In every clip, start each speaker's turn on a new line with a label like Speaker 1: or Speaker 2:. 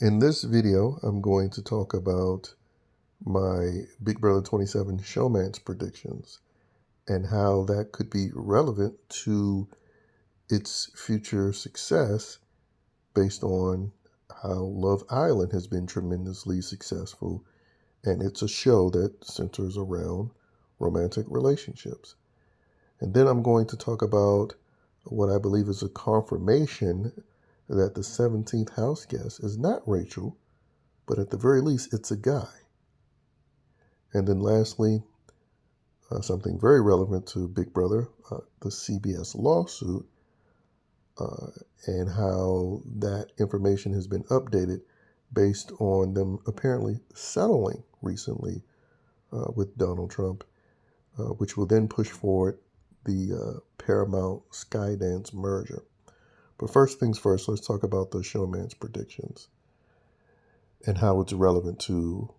Speaker 1: In this video, I'm going to talk about my BB27 Showmance predictions and how that could be relevant to its future success based on how Love Island has been tremendously successful, and it's a show that centers around romantic relationships. And then I'm going to talk about what I believe is a confirmation that the 17th house guest is not Rachel, but at the very least, it's a guy. And then lastly, something very relevant to Big Brother, the CBS lawsuit, and how that information has been updated based on them apparently settling recently with Donald Trump, which will then push forward the Paramount Skydance merger. But first things first, let's talk about the Showmance predictions and how it's relevant to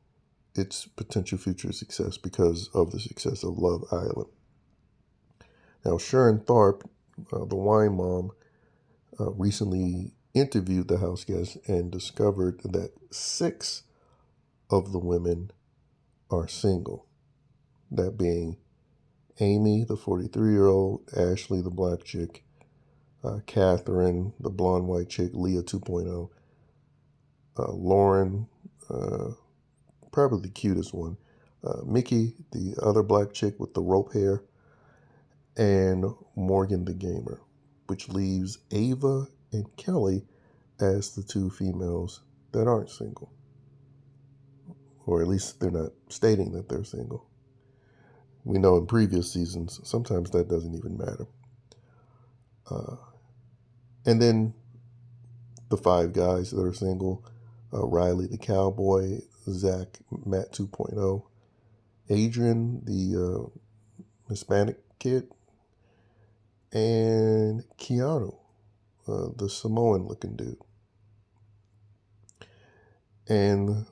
Speaker 1: its potential future success because of the success of Love Island. Now, Sharon Tharp, the wine mom, recently interviewed the house guests and discovered that 6 of the women are single. That being Amy, the 43-year-old, Ashley, the black chick, Catherine, the blonde white chick, Leah 2.0, Lauren, probably the cutest one, Mickey, the other black chick with the rope hair, and Morgan the gamer, which leaves Ava and Kelly as the 2 females that aren't single. Or at least they're not stating that they're single. We know in previous seasons, sometimes that doesn't even matter. And then the 5 guys that are single, Riley the cowboy, Zach, Matt 2.0, Adrian, the Hispanic kid, and Keanu, the Samoan-looking dude. And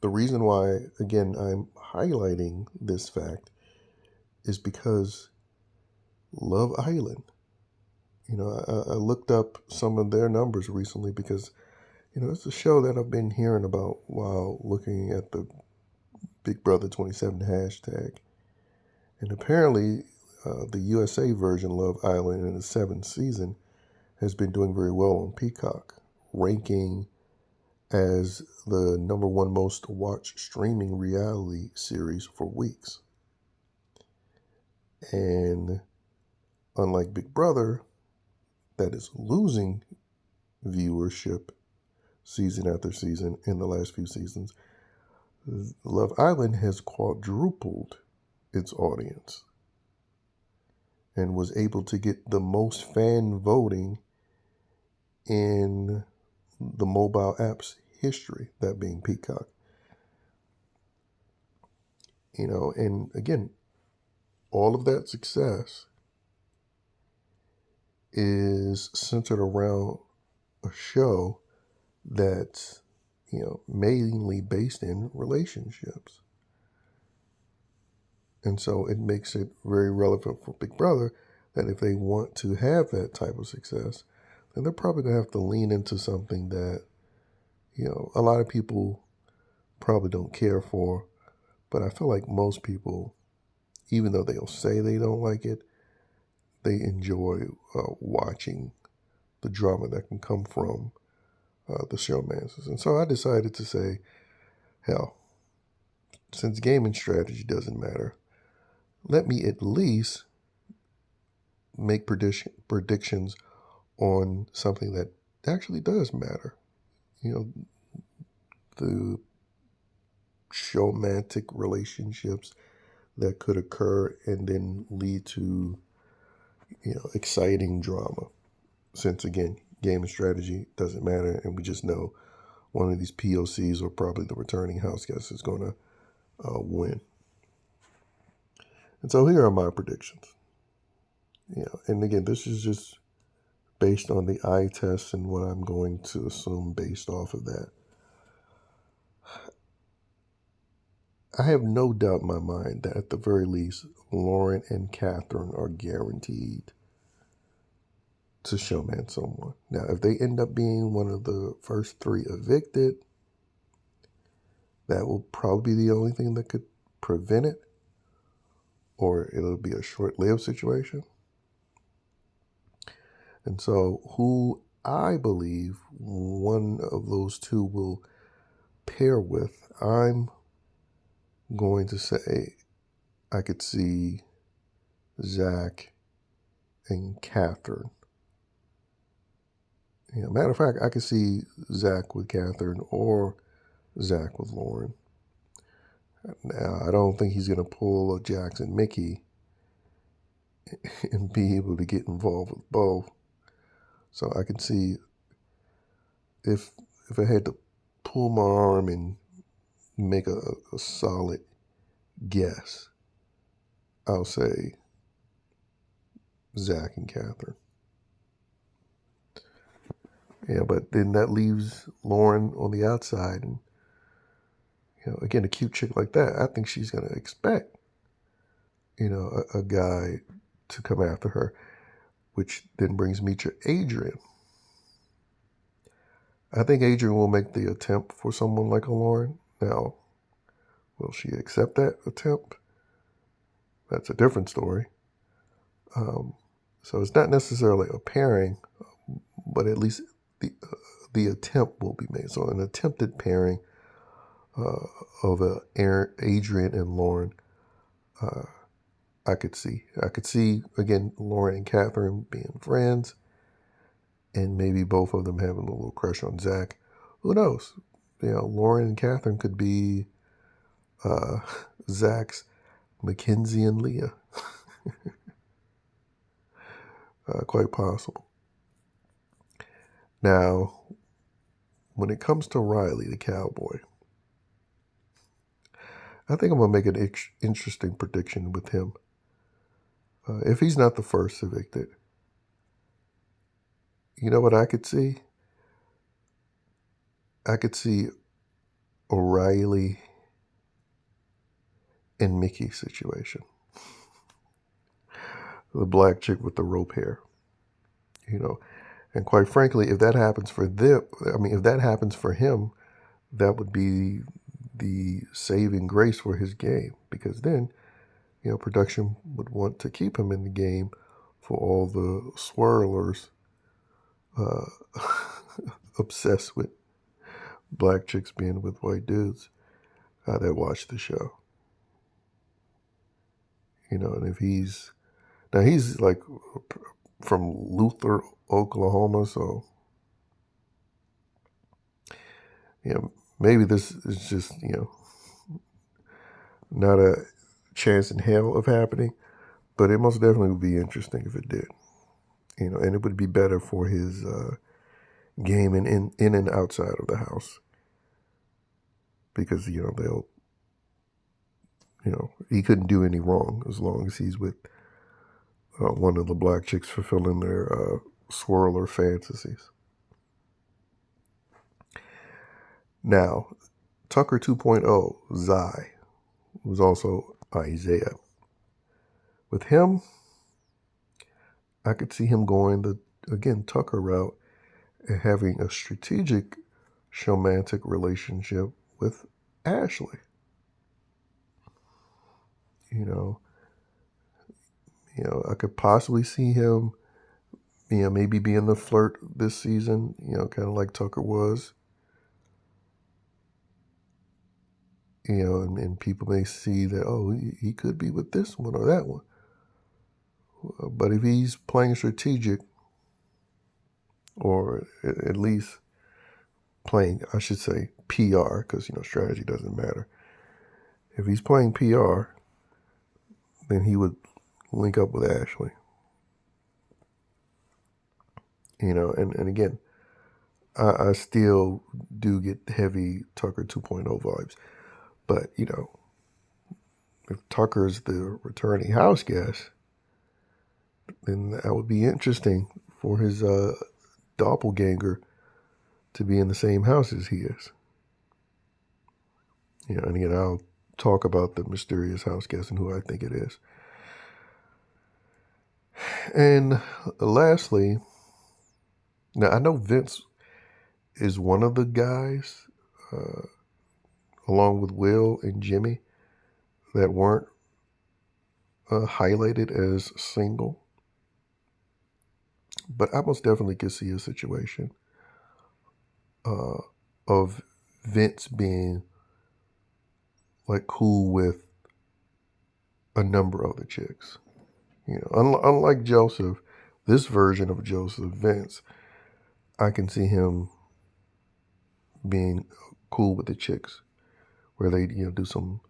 Speaker 1: the reason why, again, I'm highlighting this fact is because Love Island, I looked up some of their numbers recently because, it's a show that I've been hearing about while looking at the Big Brother 27 hashtag. And apparently, the USA version, Love Island, in the 7th season, has been doing very well on Peacock, ranking as the #1 most watched streaming reality series for weeks. And unlike Big Brother, that is losing viewership season after season in the last few seasons, Love Island has quadrupled its audience and was able to get the most fan voting in the mobile app's history, that being Peacock. And again, all of that success is centered around a show that's, mainly based in relationships. And so it makes it very relevant for Big Brother that if they want to have that type of success, then they're probably going to have to lean into something that, a lot of people probably don't care for. But I feel like most people, even though they'll say they don't like it, they enjoy watching the drama that can come from the showmances. And so I decided to say, hell, since gaming strategy doesn't matter, let me at least make predictions on something that actually does matter. The showmantic relationships that could occur and then lead to, exciting drama. Since, again, game strategy doesn't matter, and we just know one of these POCs or probably the returning house guest is going to win. And so here are my predictions. And again, this is just based on the eye test and what I'm going to assume based off of that. I have no doubt in my mind that at the very least, Lauren and Catherine are guaranteed to showman someone. Now, if they end up being one of the first 3 evicted, That will probably be the only thing that could prevent it, or it'll be a short-lived situation. And so who I believe one of those two will pair with, I'm going to say I could see Zach and Catherine. Matter of fact, I could see Zach with Catherine or Zach with Lauren. Now, I don't think he's going to pull a Jackson Mickey and be able to get involved with both. So I can see if I had to pull my arm and make a solid guess, I'll say Zach and Catherine. Yeah, but then that leaves Lauren on the outside. And, again, a cute chick like that, I think she's going to expect, a guy to come after her, which then brings me to Adrian. I think Adrian will make the attempt for someone like a Lauren. Now, will she accept that attempt? That's a different story. So it's not necessarily a pairing, but at least the attempt will be made. So an attempted pairing of Adrian and Lauren, I could see. I could see, again, Lauren and Catherine being friends, and maybe both of them having a little crush on Zach. Who knows? Lauren and Catherine could be Zach's Mackenzie and Leah. Quite possible. Now, when it comes to Riley, the cowboy, I think I'm going to make an interesting prediction with him. If he's not the first evicted, you know what I could see? I could see O'Reilly and Mickey situation. The black chick with the rope hair. And quite frankly, if that happens for them, if that happens for him, that would be the saving grace for his game, because then, production would want to keep him in the game for all the swirlers obsessed with black chicks being with white dudes that watch the show. And if he's like from Luther, Oklahoma, so maybe this is just not a chance in hell of happening, but it most definitely would be interesting if it did. And it would be better for his game in and outside of the house, because they'll he couldn't do any wrong as long as he's with one of the black chicks fulfilling their swirler fantasies. Now, Tucker 2.0, Zai, was also Isaiah. With him, I could see him going the, again, Tucker route and having a strategic showmantic relationship with Ashley. I could possibly see him, maybe being the flirt this season, kind of like Tucker was. And people may see that, oh, he could be with this one or that one. But if he's playing strategic, or at least playing, I should say, PR, because, strategy doesn't matter. If he's playing PR, then he would link up with Ashley. And again, I still do get heavy Tucker 2.0 vibes. But, if Tucker's the returning house guest, then that would be interesting for his doppelganger to be in the same house as he is. And again, I'll talk about the mysterious house guest and who I think it is. And lastly, now I know Vince is one of the guys along with Will and Jimmy, that weren't highlighted as single. But I most definitely could see a situation of Vince being like cool with a number of the chicks. You know, unlike Joseph, this version of Joseph, Vince, I can see him being cool with the chicks, where they do some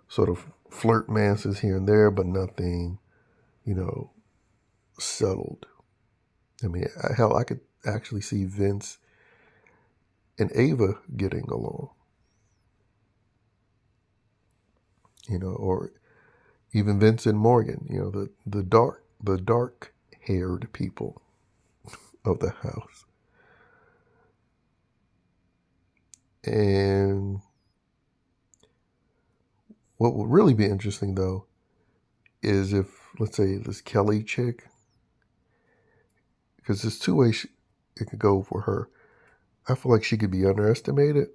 Speaker 1: sort of flirt mances here and there, but nothing settled. I mean, hell, I could actually see Vince and Ava getting along, or even Vince and Morgan, the dark haired people of the house. And what would really be interesting, though, is if, let's say, this Kelly chick, because there's two ways it could go for her. I feel like she could be underestimated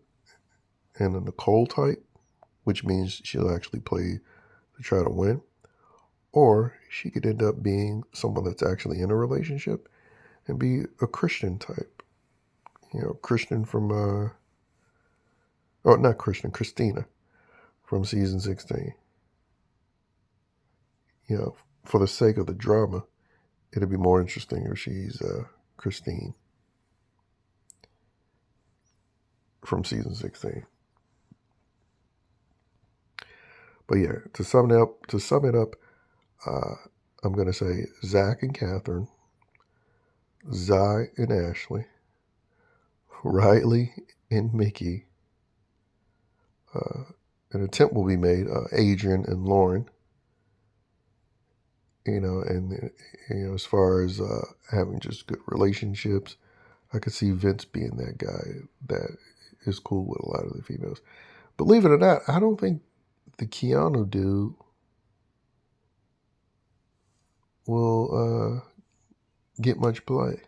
Speaker 1: and a Nicole type, which means she'll actually play to try to win. Or she could end up being someone that's actually in a relationship and be a Christian type. Christian from, not Christian, Christina from season 16. For the sake of the drama, it'd be more interesting if she's Christine from season 16. But yeah, to sum it up, I'm going to say Zach and Catherine, Zai and Ashley, Riley and Mickey. An attempt will be made, Adrian and Lauren. And as far as having just good relationships, I could see Vince being that guy that is cool with a lot of the females. Believe it or not, I don't think the Keanu dude will get much play.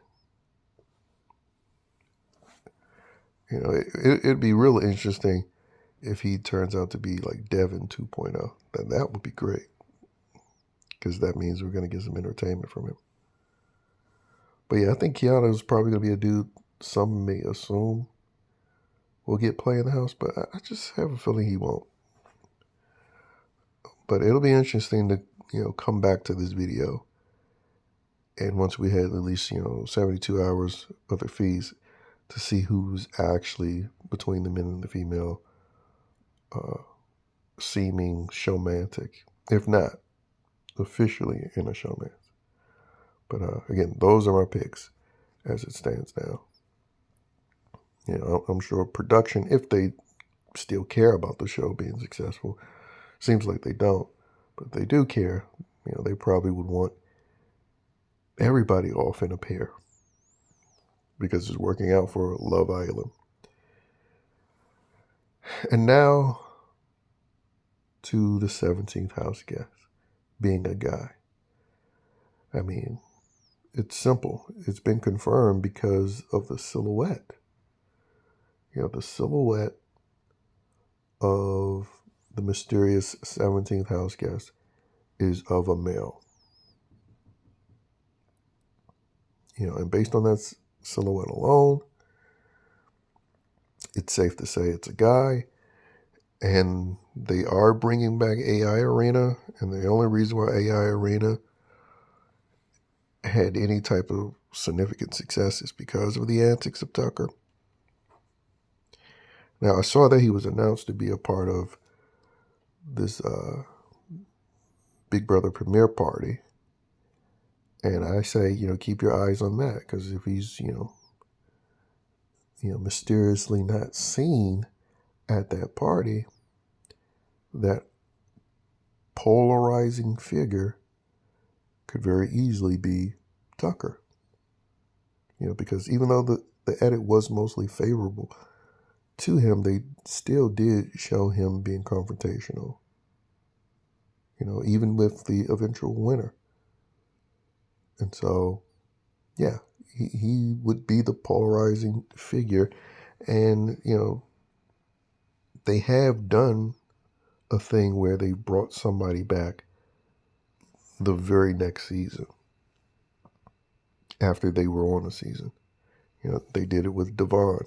Speaker 1: It'd be real interesting if he turns out to be like Devin 2.0. Then that would be great, because that means we're going to get some entertainment from him. But yeah, I think Keanu's probably going to be a dude some may assume will get play in the house, but I just have a feeling he won't. But it'll be interesting to come back to this video, and once we had at least 72 hours of the feeds, to see who's actually, between the men and the female, seeming showmantic, if not officially in a showmance. But again, those are my picks as it stands now. I'm sure production, if they still care about the show being successful, seems like they don't, but if they do care, they probably would want everybody off in a pair, because it's working out for Love Island. And now to the 17th house guest being a guy. I mean, it's simple. It's been confirmed because of the silhouette. The silhouette of the mysterious 17th house guest is of a male. And based on that silhouette alone, it's safe to say it's a guy. And they are bringing back AI Arena, and the only reason why AI Arena had any type of significant success is because of the antics of Tucker. Now, I saw that he was announced to be a part of this Big Brother premiere party, and I say, keep your eyes on that, because if he's, mysteriously not seen at that party, that polarizing figure could very easily be Tucker. Because even though the edit was mostly favorable to him, they still did show him being confrontational, even with the eventual winner. And so, yeah, he would be the polarizing figure. And, they have done a thing where they brought somebody back the very next season after they were on the season. They did it with Devon.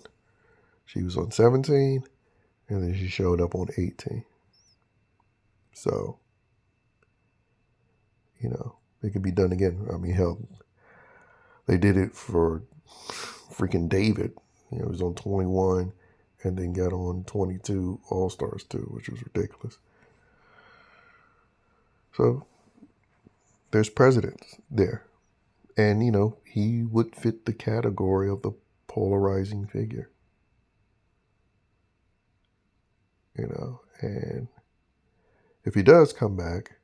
Speaker 1: She was on 17, and then she showed up on 18. So, it could be done again. I mean, hell, they did it for freaking David. He was on 21 and then got on 22 All-Stars too, which was ridiculous. So, there's precedents there. And, he would fit the category of the polarizing figure. And if he does come back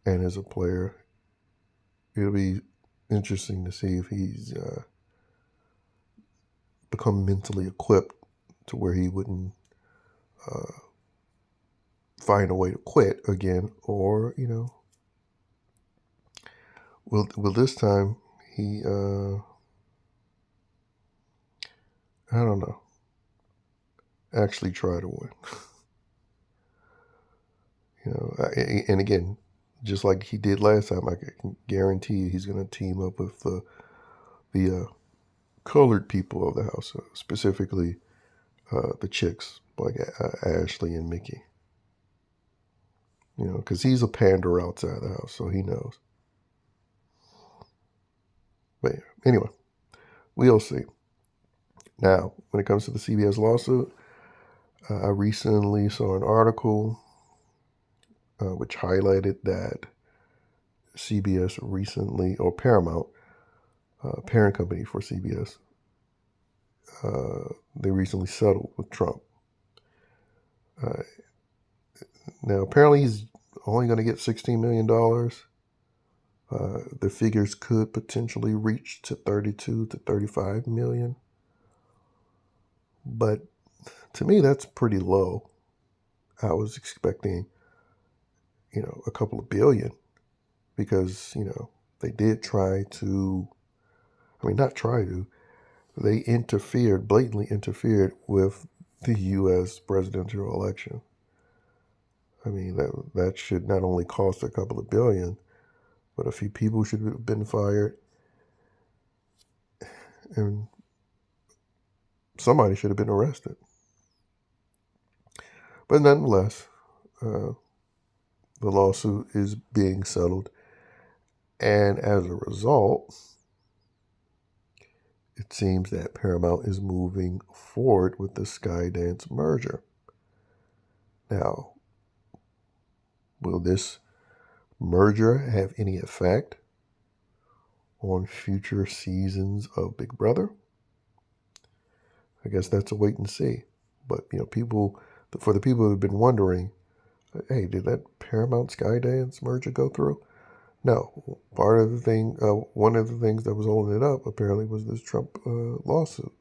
Speaker 1: and is a player, it'll be interesting to see if he's become mentally equipped to where he wouldn't find a way to quit again, or will this time he I don't know, actually try to win. And again, just like he did last time, I can guarantee he's going to team up with the colored people of the house, specifically the chicks like Ashley and Mickey. Because he's a pander outside the house, so he knows. But anyway, we'll see. Now, when it comes to the CBS lawsuit, I recently saw an article which highlighted that CBS recently, or Paramount, parent company for CBS, they recently settled with Trump. Now, apparently he's only going to get $16 million. The figures could potentially reach to 32 to 35 million. But to me, that's pretty low. I was expecting, a couple of billion, because, they did try to, not try to, they blatantly interfered with the U.S. presidential election. I mean, that should not only cost a couple of billion, but a few people should have been fired, and somebody should have been arrested. But nonetheless, the lawsuit is being settled, and as a result, it seems that Paramount is moving forward with the Skydance merger. Now, will this merger have any effect on future seasons of Big Brother? I guess that's a wait and see. But, for the people who have been wondering, hey, did that Paramount Skydance merger go through? No. One of the things that was holding it up apparently was this Trump lawsuit,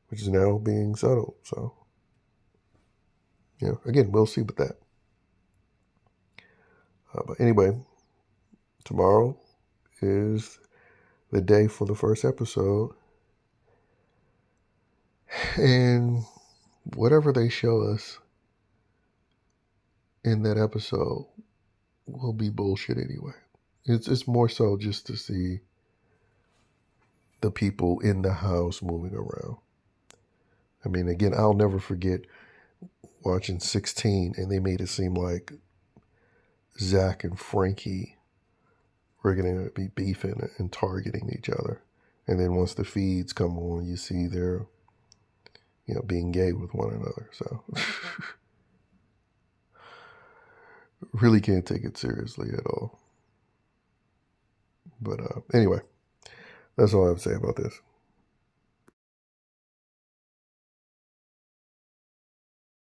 Speaker 1: which is now being settled. So, again, we'll see with that. But anyway, tomorrow is the day for the first episode. And whatever they show us in that episode will be bullshit anyway. It's more so just to see the people in the house moving around. I mean, again, I'll never forget watching 16, and they made it seem like Zach and Frankie were going to be beefing and targeting each other. And then once the feeds come on, you see they're, being gay with one another. So really can't take it seriously at all. But anyway, that's all I have to say about this.